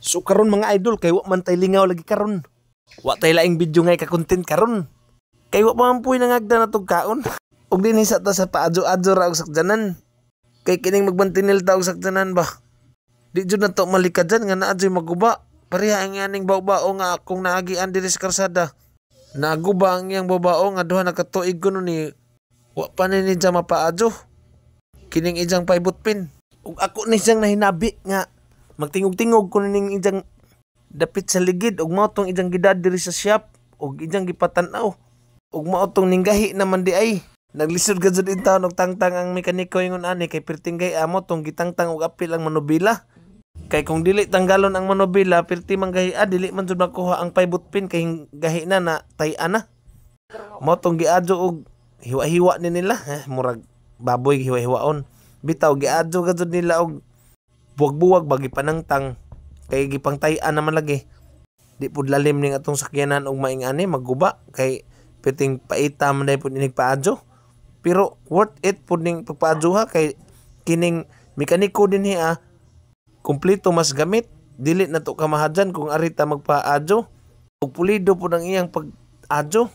So karon mga idol kay wa man tay lingaw lagi karon. Wa tay laing video ngay ka content karon. Kay wa pa man puy nangagda na tog kaon. Og dinhi sa ta sa paadyo-adyo ra og sakdanan. Kay kining magbantinil ta og sakdanan ba. Di jud na to malikadyan nga naa joy maguba. Pareha ang yaning baw-bao nga akong naagian diri sa karsada. Naguba ang iyang baw-bao nga duha na katuig kuno ni wa pa ni siya mapaadyo. Kining ijang paibutpin. Ug ako ni siyang nahinabi nga magtingog-tingog kuno ning ijang dapit sa ligid ug mao tong ijang gidad diri sa shop ug ijang gipatan-aw. Ug mao tong ninggahi naman di ay. Naglisod ka jud intawon og tangtang ang mekaniko ingon ani kay pertinggay amo tong gitangtang og apil ang manobila. Kay kung dili tanggalon ang manobila perti manggahi dili man jud makuha ang paibutpin kay gahi na tay-an na. Mao tong giadyo og hiwa-hiwa ni nila murag baboy hiwa-hiwaon. Bitaw giadyo ka jud nila og buwag-buwag bagi panangtang kay gipangtay-an naman lagi. Di pud lalim ning atong sakyanan og maing ani magguba kay piting paita man dai pud inig paadyo. Pero worth it pud ning pagpaadyo kay kining mekaniko dinhi kumpleto mas gamit. Dili na to kamahadyan kung arita magpaadyo. Ug pulido pud ang iyang pag-adyo.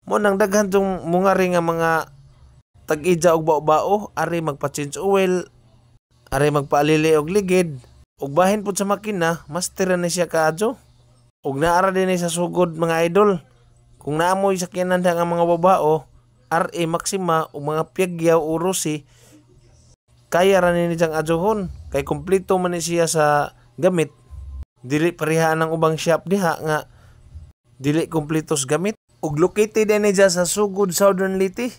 Mo nang daghan tong mungari nga mga tag-ija og bao-bao, ari magpa-change oil, ari magpaalili og ligid, ug bahin pud sa makina, master na siya kaadyo. Ug naara din sa sugod mga idol. Kung naamoy sakyanan ang mga babao, RA Maxima o mga Piagyaw o Rossi, kaya ra ni siyang adyohon. Kay kumpleto man ni siya sa gamit. Dili pareha ng ubang shop diha nga dili kumpleto sa gamit. Ug located din niya sa sugod Southern Leyte.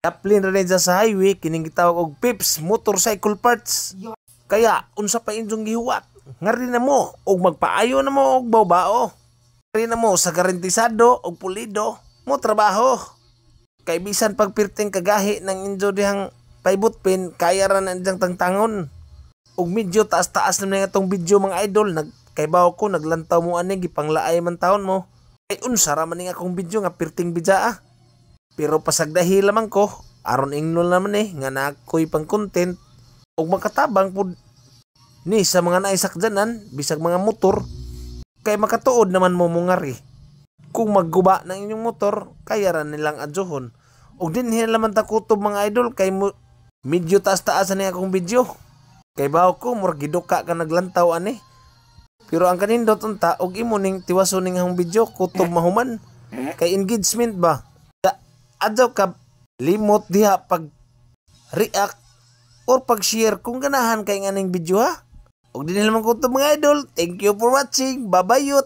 Kaplin ra niya sa highway kining gitawag og Pips Motorcycle Parts. Kaya unsa pa inyong gihuwat? Ngari na mo og magpaayo na mo og baw-bao. Ngari na mo sa garantisado og pulido mo trabaho. Kay bisan pagpirting kagahi ng injo dihang paibutpin kaya ra na diyang tangtangon. Ug medyo taas-taas na nga tong video mga idol. Kay bawo ko naglantaw mo ani gipanglaay man taon mo. Ay unsa ra man ning akong video nga pirting bidyaa. Pero pasagdahi lamang ko aron ingnol naman nga nakoy pang content ug makatabang pud ni sa mga naisakdanan bisag mga motor kay makatuod naman mo mungari. Kung magguba ng inyong motor kaya ra nilang adyohon. Ug dinhi naman ta kutob mga idol kay medyo taas-taas ni akong video. Kay bawo ko murag giduka ka naglantaw ani. Pero ang kanindot unta og imo ning tiwaso ning akong video kutob mahuman. Kay engagement ba? Adyo ka limot diha pag react or pag share kung ganahan kay nga ning video ha. Og dinhi naman kutob mga idol. Thank you for watching. Babayot.